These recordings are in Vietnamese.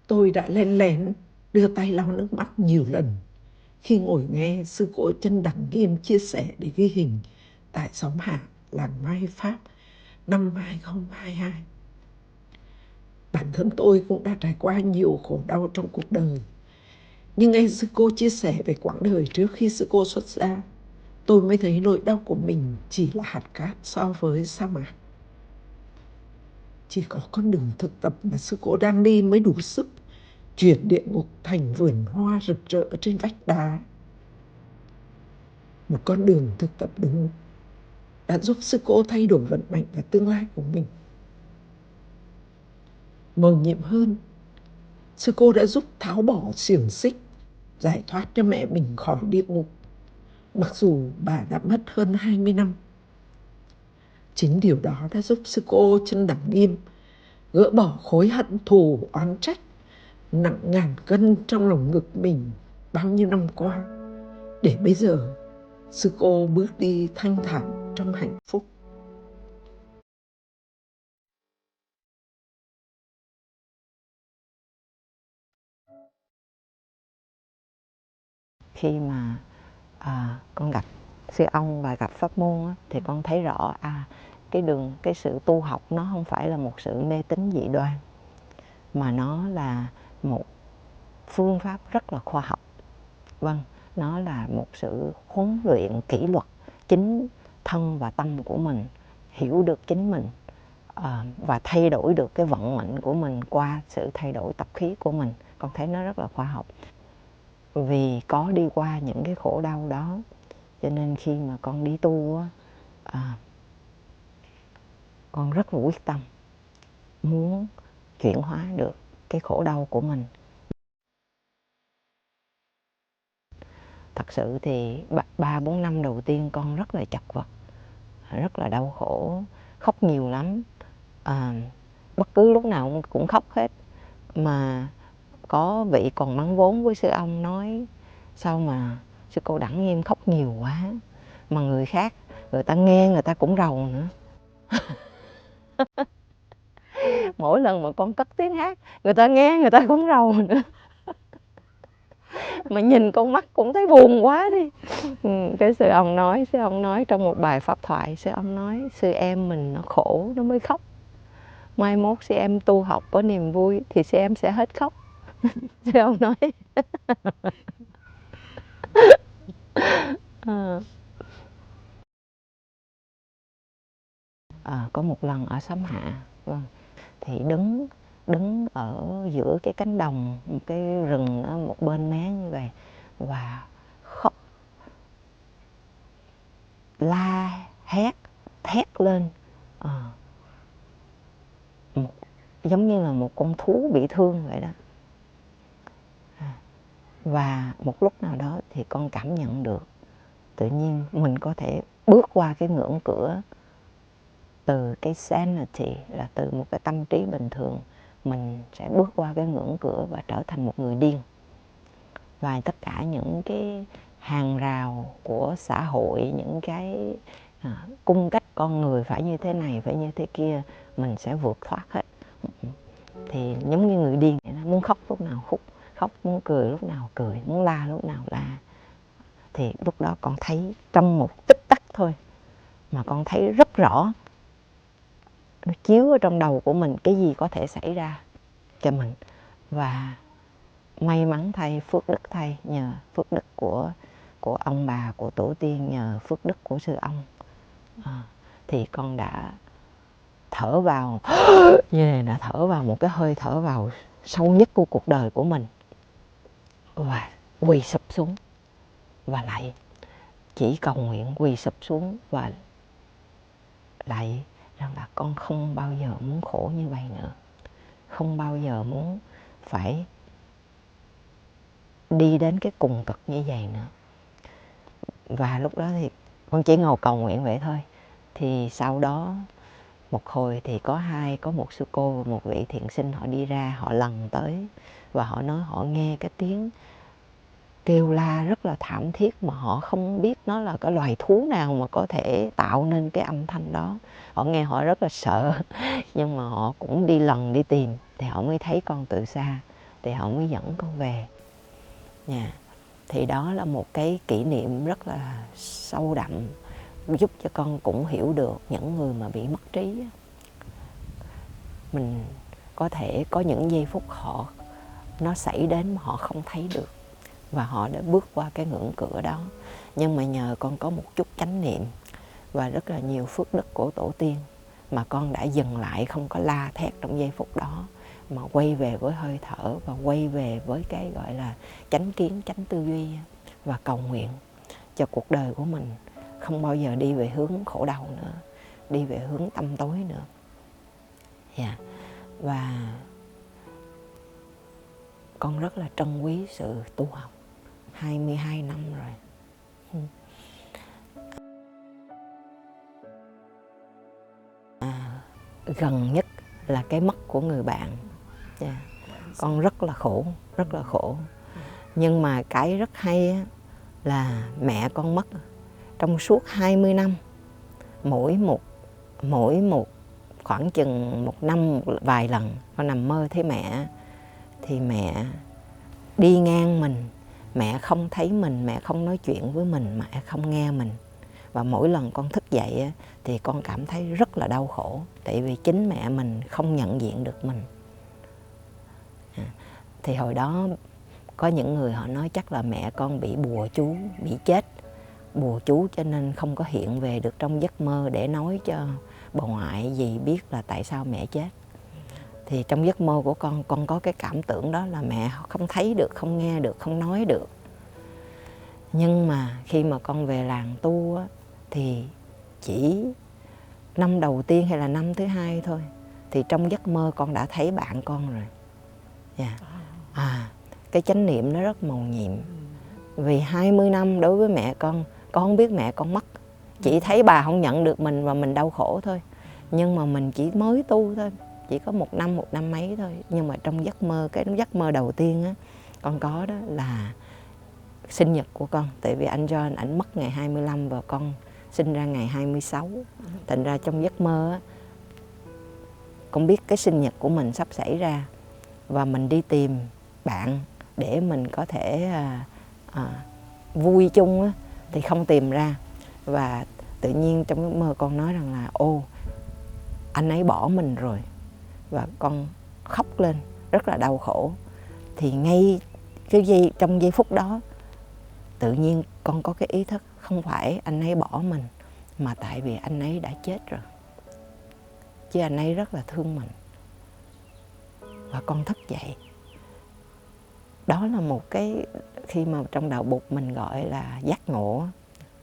Tôi đã lén lén đưa tay lau nước mắt nhiều lần khi ngồi nghe sư cô Trân Đặng Nghiêm chia sẻ để ghi hình tại xóm Hạ, làng Mai Pháp năm 2022. Bản thân tôi cũng đã trải qua nhiều khổ đau trong cuộc đời. Nhưng nghe sư cô chia sẻ về quãng đời trước khi sư cô xuất gia, tôi mới thấy nỗi đau của mình chỉ là hạt cát so với sa mạc. Chỉ có con đường thực tập mà sư cô đang đi mới đủ sức chuyển địa ngục thành vườn hoa rực rỡ trên vách đá. Một con đường thực tập đúng đã giúp sư cô thay đổi vận mệnh và tương lai của mình. Mầu nhiệm hơn, sư cô đã giúp tháo bỏ xiềng xích, giải thoát cho mẹ mình khỏi địa ngục, mặc dù bà đã mất hơn 20 năm. Chính điều đó đã giúp sư cô Trân Đặng Nghiêm gỡ bỏ khối hận thù oán trách nặng ngàn cân trong lòng ngực mình bao nhiêu năm qua, để bây giờ sư cô bước đi thanh thản trong hạnh phúc. Khi mà con gặp sư ông và gặp pháp môn á, thì con thấy rõ cái sự tu học nó không phải là một sự mê tín dị đoan, mà nó là một phương pháp rất là khoa học. Vâng, nó là một sự huấn luyện kỷ luật chính thân và tâm của mình, hiểu được chính mình và thay đổi được cái vận mệnh của mình qua sự thay đổi tập khí của mình. Con thấy nó rất là khoa học. Vì có đi qua những cái khổ đau đó, cho nên khi mà con đi tu con rất là quyết tâm muốn chuyển hóa được cái khổ đau của mình. Thật sự thì 3-4 năm đầu tiên con rất là chật vật, rất là đau khổ, khóc nhiều lắm. Bất cứ lúc nào cũng khóc hết. Mà có vị còn mắng vốn với sư ông nói: sao mà sư cô Đặng Nghiêm khóc nhiều quá, mà người khác người ta nghe người ta cũng rầu nữa. Mỗi lần mà con cất tiếng hát, người ta nghe người ta cũng rầu nữa. Mà nhìn con mắt cũng thấy buồn quá đi. Cái sư ông nói trong một bài pháp thoại, sư ông nói: sư em mình nó khổ nó mới khóc, mai mốt sư em tu học có niềm vui thì sư em sẽ hết khóc. Sư ông nói. Có một lần ở xóm Hạ, vâng, thì đứng ở giữa cái cánh đồng, một cái rừng ở một bên mé như vậy, và khóc, la hét lên, giống như là một con thú bị thương vậy đó. Và một lúc nào đó thì con cảm nhận được tự nhiên mình có thể bước qua cái ngưỡng cửa, từ cái sanity là từ một cái tâm trí bình thường, mình sẽ bước qua cái ngưỡng cửa và trở thành một người điên. Và tất cả những cái hàng rào của xã hội, những cái cung cách con người phải như thế này, phải như thế kia, mình sẽ vượt thoát hết. Thì giống như người điên vậy đó, muốn khóc lúc nào khóc, muốn cười lúc nào cười, muốn la lúc nào la. Thì lúc đó con thấy trong một tích tắc thôi mà con thấy rất rõ, nó chiếu ở trong đầu của mình cái gì có thể xảy ra cho mình. Và may mắn thay, phước đức thay, nhờ phước đức của ông bà, của tổ tiên, nhờ phước đức của sư ông, thì con đã thở vào như này, đã thở vào một cái hơi thở vào sâu nhất của cuộc đời của mình, và quỳ sụp xuống và lại chỉ cầu nguyện, quỳ sụp xuống và lại rằng là con không bao giờ muốn khổ như vậy nữa, không bao giờ muốn phải đi đến cái cùng cực như vậy nữa. Và lúc đó thì con chỉ ngồi cầu nguyện vậy thôi. Thì sau đó một hồi thì có một sư cô và một vị thiện sinh họ đi ra, họ lần tới và họ nói họ nghe cái tiếng kêu la rất là thảm thiết mà họ không biết nó là cái loài thú nào mà có thể tạo nên cái âm thanh đó. Họ nghe họ rất là sợ, nhưng mà họ cũng đi lần đi tìm thì họ mới thấy con từ xa thì họ mới dẫn con về. Thì đó là một cái kỷ niệm rất là sâu đậm, giúp cho con cũng hiểu được những người mà bị mất trí. Mình có thể có những giây phút nó xảy đến mà họ không thấy được, và họ đã bước qua cái ngưỡng cửa đó. Nhưng mà nhờ con có một chút chánh niệm và rất là nhiều phước đức của tổ tiên mà con đã dừng lại, không có la thét trong giây phút đó, mà quay về với hơi thở và quay về với cái gọi là chánh kiến, chánh tư duy, và cầu nguyện cho cuộc đời của mình không bao giờ đi về hướng khổ đau nữa, đi về hướng tăm tối nữa. Và con rất là trân quý sự tu học 22 năm rồi. Gần nhất là cái mất của người bạn. Con rất là khổ. Nhưng mà cái rất hay là mẹ con mất trong suốt 20 năm. Mỗi một khoảng chừng một năm vài lần con nằm mơ thấy mẹ, thì mẹ đi ngang mình, mẹ không thấy mình, mẹ không nói chuyện với mình, mẹ không nghe mình. Và mỗi lần con thức dậy thì con cảm thấy rất là đau khổ, tại vì chính mẹ mình không nhận diện được mình. Thì hồi đó có những người họ nói chắc là mẹ con bị bùa chú, bị chết bùa chú, cho nên không có hiện về được trong giấc mơ để nói cho bà ngoại dì biết là tại sao mẹ chết. Thì trong giấc mơ của con có cái cảm tưởng đó là mẹ không thấy được, không nghe được, không nói được. Nhưng mà khi mà con về làng tu á, thì chỉ năm đầu tiên hay là năm thứ hai thôi, thì trong giấc mơ con đã thấy bạn con rồi. Cái chánh niệm nó rất mầu nhiệm. Vì 20 năm đối với mẹ con không biết mẹ con mất, chỉ thấy bà không nhận được mình và mình đau khổ thôi. Nhưng mà mình chỉ mới tu thôi, chỉ có một năm mấy thôi. Nhưng mà trong giấc mơ, cái giấc mơ đầu tiên á, con có đó là sinh nhật của con. Tại vì anh John ảnh mất ngày 25 và con sinh ra ngày 26. Thành ra trong giấc mơ á, con biết cái sinh nhật của mình sắp xảy ra, và mình đi tìm bạn để mình có thể vui chung á, thì không tìm ra. Và tự nhiên trong giấc mơ con nói rằng là anh ấy bỏ mình rồi. Và con khóc lên rất là đau khổ. Thì ngay trong giây phút đó, tự nhiên con có cái ý thức không phải anh ấy bỏ mình, mà tại vì anh ấy đã chết rồi, chứ anh ấy rất là thương mình. Và con thức dậy. Đó là một cái, khi mà trong đạo Bụt mình gọi là giác ngộ,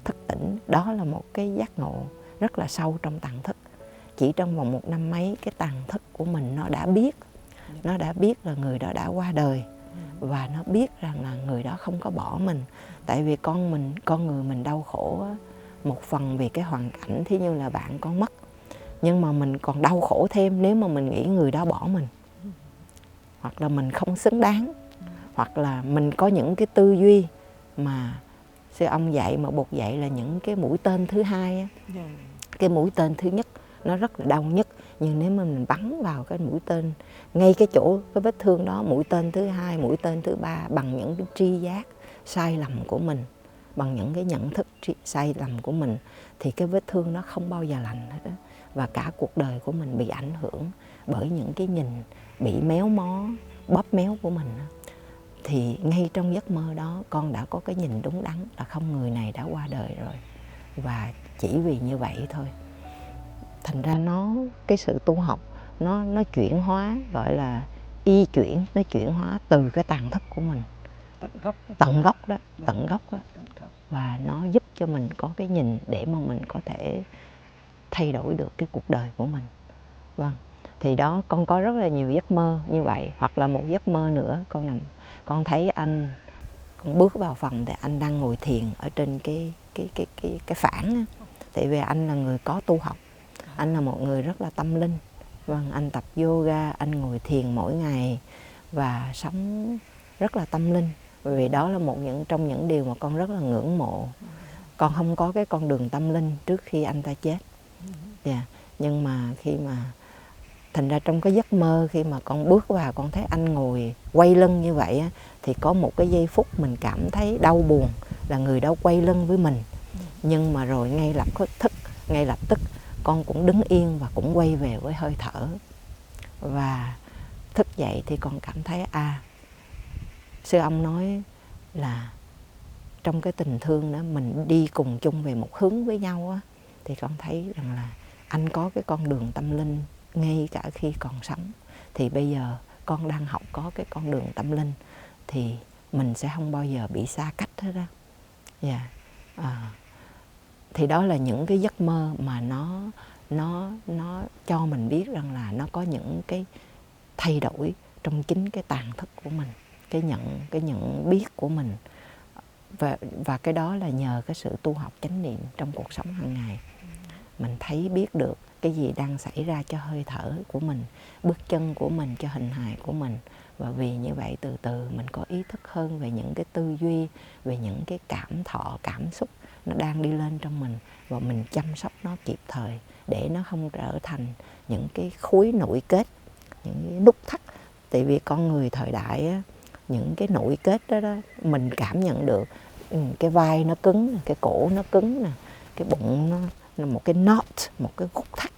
thức tỉnh. Đó là một cái giác ngộ rất là sâu trong tàng thức. Chỉ trong vòng một năm mấy, cái tàng thức của mình nó đã biết là người đó đã qua đời, và nó biết rằng là người đó không có bỏ mình. Tại vì con người mình đau khổ á, một phần vì cái hoàn cảnh, thí như là bạn con mất, nhưng mà mình còn đau khổ thêm nếu mà mình nghĩ người đó bỏ mình, hoặc là mình không xứng đáng, hoặc là mình có những cái tư duy mà sư ông dạy, mà Bụt dạy là những cái mũi tên thứ hai á. Cái mũi tên thứ nhất nó rất là đau nhất, nhưng nếu mà mình bắn vào cái mũi tên ngay cái chỗ cái vết thương đó, mũi tên thứ hai, mũi tên thứ ba, bằng những cái tri giác sai lầm của mình, bằng những cái nhận thức sai lầm của mình, thì cái vết thương nó không bao giờ lành hết đó. Và cả cuộc đời của mình bị ảnh hưởng bởi những cái nhìn bị méo mó, bóp méo của mình đó. Thì ngay trong giấc mơ đó, con đã có cái nhìn đúng đắn là không, người này đã qua đời rồi. Và chỉ vì như vậy thôi, thành ra cái sự tu học nó chuyển hóa, gọi là nó chuyển hóa từ cái tàng thức của mình, tận gốc đó. Và nó giúp cho mình có cái nhìn để mà mình có thể thay đổi được cái cuộc đời của mình. Thì đó, con có rất là nhiều giấc mơ như vậy. Hoặc là một giấc mơ nữa, con thấy con bước vào phòng thì anh đang ngồi thiền ở trên cái phản á. Tại vì anh là người có tu học, anh là một người rất là tâm linh. Anh tập yoga, anh ngồi thiền mỗi ngày và sống rất là tâm linh. Vì đó là trong những điều mà con rất là ngưỡng mộ. Con không có cái con đường tâm linh trước khi anh ta chết. Nhưng mà khi mà Thành ra trong cái giấc mơ khi mà con bước vào con thấy anh ngồi quay lưng như vậy á, thì có một cái giây phút mình cảm thấy đau buồn là người đó quay lưng với mình. Nhưng mà rồi ngay lập tức con cũng đứng yên và cũng quay về với hơi thở. Và thức dậy thì con cảm thấy sư ông nói là trong cái tình thương đó mình đi cùng chung về một hướng với nhau á, thì con thấy rằng là anh có cái con đường tâm linh ngay cả khi còn sống. Thì bây giờ con đang học có cái con đường tâm linh thì mình sẽ không bao giờ bị xa cách hết á. Thì đó là những cái giấc mơ mà nó cho mình biết rằng là nó có những cái thay đổi trong chính cái tàng thức của mình, cái nhận biết của mình. Và cái đó là nhờ cái sự tu học chánh niệm trong cuộc sống hàng ngày. Mình thấy biết được cái gì đang xảy ra cho hơi thở của mình, bước chân của mình, cho hình hài của mình. Và vì như vậy từ từ mình có ý thức hơn về những cái tư duy, về những cái cảm thọ, cảm xúc nó đang đi lên trong mình. Và mình chăm sóc nó kịp thời để nó không trở thành những cái khối nội kết, những cái nút thắt. Tại vì con người thời đại á, những cái nội kết đó, mình cảm nhận được. Cái vai nó cứng, cái cổ nó cứng nè, cái bụng nó là một cái knot, một cái gút thắt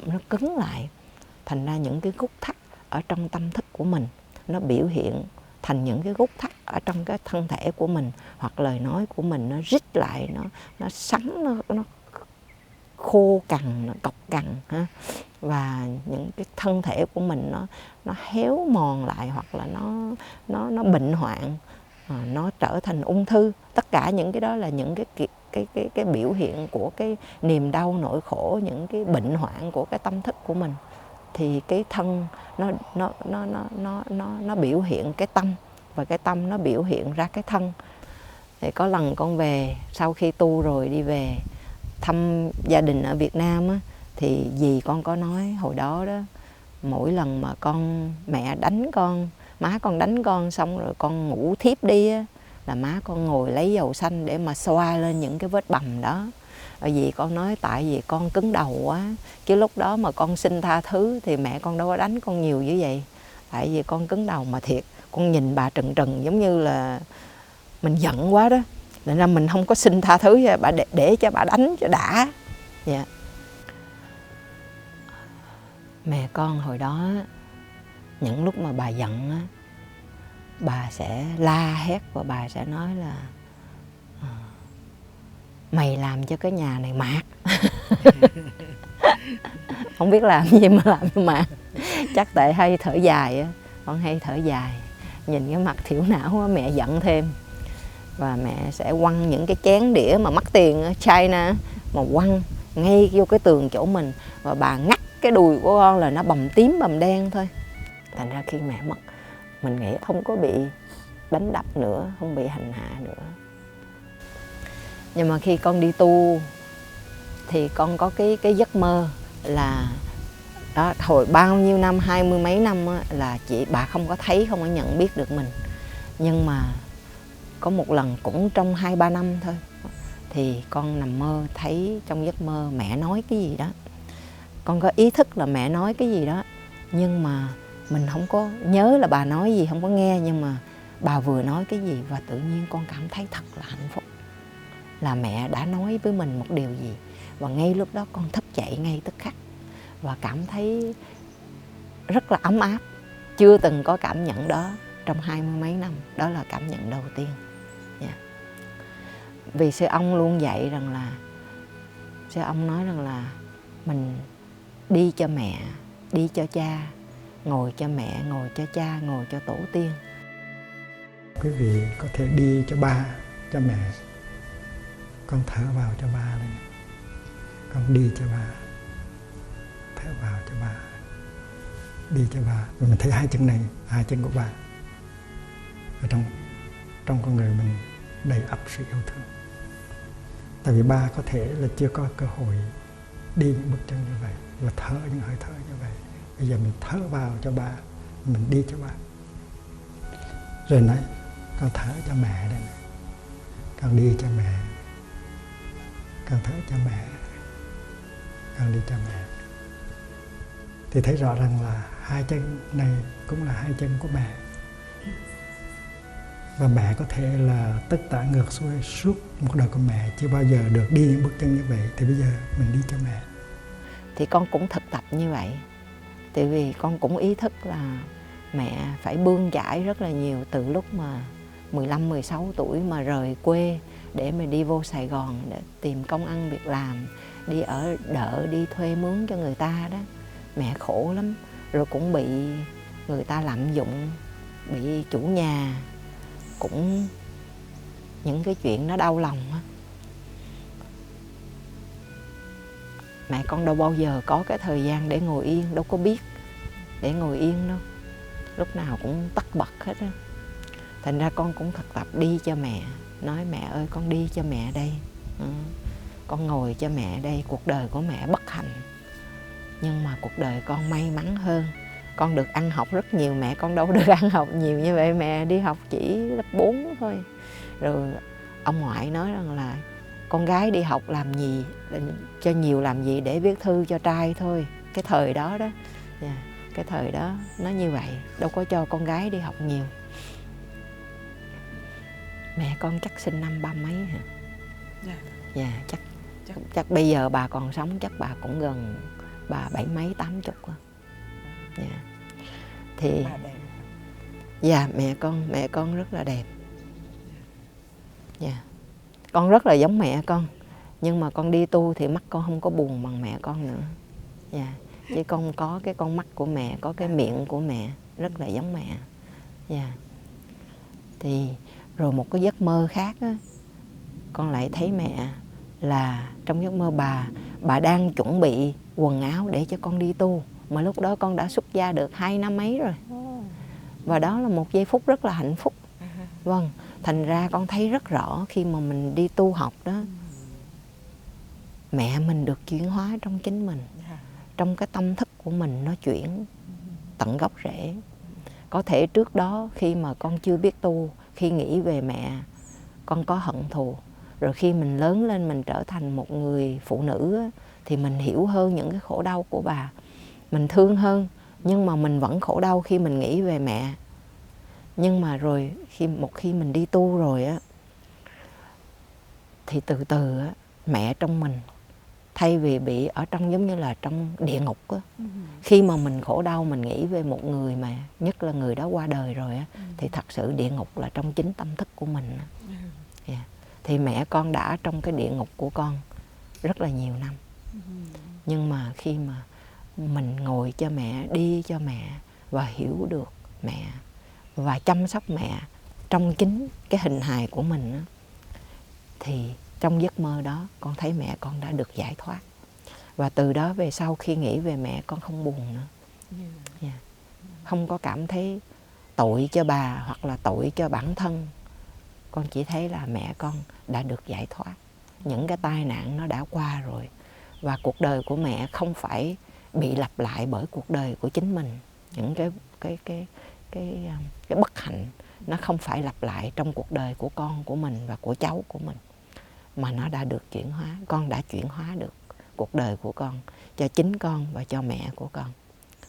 nó cứng lại. Thành ra những cái gút thắt ở trong tâm thức của mình nó biểu hiện thành những cái gút thắt ở trong cái thân thể của mình, hoặc lời nói của mình nó rít lại, nó sắn, nó khô cằn, nó cọc cằn ha. Và những cái thân thể của mình nó héo mòn lại, hoặc là nó bệnh hoạn, nó trở thành ung thư. Tất cả những cái đó là những cái biểu hiện của cái niềm đau nỗi khổ, những cái bệnh hoạn của cái tâm thức của mình. Thì cái thân nó biểu hiện cái tâm, và cái tâm nó biểu hiện ra cái thân. Thì có lần con về, sau khi tu rồi đi về thăm gia đình ở Việt Nam á, thì dì con có nói hồi đó đó, mỗi lần mà mẹ đánh con, má con đánh con xong rồi con ngủ thiếp đi á, là má con ngồi lấy dầu xanh để mà xoa lên những cái vết bầm đó. Bởi vì con nói tại vì con cứng đầu quá, chứ lúc đó mà con xin tha thứ thì mẹ con đâu có đánh con nhiều như vậy. Tại vì con cứng đầu mà thiệt, con nhìn bà trừng trừng giống như là mình giận quá đó, nên là mình không có xin tha thứ cho bà, để cho bà đánh cho đã. Dạ. Mẹ con hồi đó những lúc mà bà giận á, bà sẽ la hét và bà sẽ nói là mày làm cho cái nhà này mạt. Không biết làm gì mà làm cho mạt. Chắc tại hay thở dài á, con hay thở dài, nhìn cái mặt thiểu não á, mẹ giận thêm. Và mẹ sẽ quăng những cái chén đĩa mà mắc tiền ở China mà quăng ngay vô cái tường chỗ mình, và bà ngắt cái đùi của con là nó bầm tím bầm đen thôi. Thành ra khi mẹ mất, mình nghĩ không có bị đánh đập nữa, không bị hành hạ nữa. Nhưng mà khi con đi tu thì con có cái giấc mơ là đó, hồi bao nhiêu năm, 20 mấy năm á, là bà không có thấy, không có nhận biết được mình. Nhưng mà có một lần cũng trong 2-3 năm thôi, thì con nằm mơ thấy trong giấc mơ mẹ nói cái gì đó. Con có ý thức là mẹ nói cái gì đó, nhưng mà mình không có nhớ là bà nói gì, không có nghe, nhưng mà bà vừa nói cái gì. Và tự nhiên con cảm thấy thật là hạnh phúc, là mẹ đã nói với mình một điều gì. Và ngay lúc đó con thức dậy ngay tức khắc và cảm thấy rất là ấm áp. Chưa từng có cảm nhận đó trong 20 mấy năm. Đó là cảm nhận đầu tiên. Yeah. Vì sư ông luôn dạy rằng là, sư ông nói rằng là mình đi cho mẹ, đi cho cha, ngồi cho mẹ, ngồi cho cha, ngồi cho tổ tiên. Quý vị có thể đi cho ba, cho mẹ. Con thở vào cho ba lên. Con đi cho ba, thở vào cho ba, đi cho ba. Và mình thấy hai chân này, hai chân của ba. Ở trong con người mình đầy ắp sự yêu thương. Tại vì ba có thể là chưa có cơ hội đi những bước chân như vậy và thở những hơi thở như vậy. Bây giờ mình thở vào cho ba, mình đi cho ba. Rồi nói, con thở cho mẹ đây này, con đi cho mẹ, con thở cho mẹ, con đi cho mẹ. thì thấy rõ rằng là hai chân này cũng là hai chân của mẹ. Và mẹ có thể là tất tả ngược xuôi suốt một đời của mẹ, chưa bao giờ được đi những bước chân như vậy, thì bây giờ mình đi cho mẹ. Thì con cũng thực tập như vậy. Tại vì con cũng ý thức là mẹ phải bươn chải rất là nhiều từ lúc mà 15, 16 tuổi mà rời quê để mà đi vô Sài Gòn để tìm công ăn việc làm, đi ở đợ, đi thuê mướn cho người ta đó. Mẹ khổ lắm, rồi cũng bị người ta lạm dụng, bị chủ nhà, cũng những cái chuyện nó đau lòng á. Mẹ con đâu bao giờ có cái thời gian để ngồi yên, đâu có biết để ngồi yên đâu. Lúc nào cũng tất bật hết á. Thành ra con cũng thực tập đi cho mẹ. Nói mẹ ơi, con đi cho mẹ đây. Con ngồi cho mẹ đây. Cuộc đời của mẹ bất hạnh, nhưng mà cuộc đời con may mắn hơn. Con được ăn học rất nhiều, mẹ con đâu được ăn học nhiều như vậy. Mẹ đi học chỉ lớp 4 thôi. Rồi ông ngoại nói rằng là con gái đi học làm gì, cho nhiều làm gì để viết thư cho trai thôi. Cái thời đó đó, cái thời đó nó như vậy, đâu có cho con gái đi học nhiều. Mẹ con chắc sinh năm 30 mấy hả? Dạ, chắc bây giờ bà còn sống chắc bà cũng gần bà 70 mấy 80 quá. Dạ. Thì dạ mẹ con rất là đẹp. Dạ. Con rất là giống mẹ con, nhưng mà con đi tu thì mắt con không có buồn bằng mẹ con nữa. Dạ. Chứ con có cái con mắt của mẹ, có cái miệng của mẹ, rất là giống mẹ. Dạ. Thì rồi một cái giấc mơ khác á, con lại thấy mẹ là trong giấc mơ bà đang chuẩn bị quần áo để cho con đi tu. Mà lúc đó con đã xuất gia được 2 năm mấy rồi. Và đó là một giây phút rất là hạnh phúc. Vâng, thành ra con thấy rất rõ khi mà mình đi tu học đó, mẹ mình được chuyển hóa trong chính mình. Trong cái tâm thức của mình nó chuyển tận gốc rễ. Có thể trước đó khi mà con chưa biết tu, khi nghĩ về mẹ, con có hận thù. Rồi khi mình lớn lên mình trở thành một người phụ nữ thì mình hiểu hơn những cái khổ đau của bà. Mình thương hơn, nhưng mà mình vẫn khổ đau khi mình nghĩ về mẹ. Nhưng mà rồi một khi mình đi tu rồi á, thì từ từ á, mẹ trong mình thay vì bị ở trong giống như là trong địa ngục á, khi mà mình khổ đau mình nghĩ về một người mà nhất là người đó qua đời rồi á, thì thật sự địa ngục là trong chính tâm thức của mình á. Yeah. Thì mẹ con đã trong cái địa ngục của con rất là nhiều năm. Nhưng mà khi mà mình ngồi cho mẹ, đi cho mẹ và hiểu được mẹ và chăm sóc mẹ trong chính cái hình hài của mình á, thì trong giấc mơ đó con thấy mẹ con đã được giải thoát. Và từ đó về sau khi nghĩ về mẹ con không buồn nữa. Yeah. Không có cảm thấy tội cho bà hoặc là tội cho bản thân. Con chỉ thấy là mẹ con đã được giải thoát. Những cái tai nạn nó đã qua rồi. Và cuộc đời của mẹ không phải bị lặp lại bởi cuộc đời của chính mình. Những cái bất hạnh nó không phải lặp lại trong cuộc đời của con của mình và của cháu của mình, mà nó đã được chuyển hóa. Con đã chuyển hóa được cuộc đời của con cho chính con và cho mẹ của con.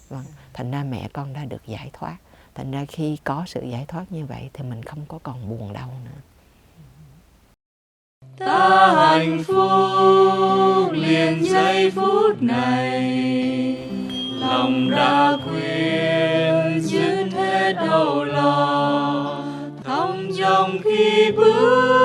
Vâng, thành ra mẹ con đã được giải thoát. Thành ra khi có sự giải thoát như vậy thì mình không có còn buồn đau nữa. Ta hạnh phúc liền giây phút này, lòng đã quên dứt hết âu lo, thong dong khi bước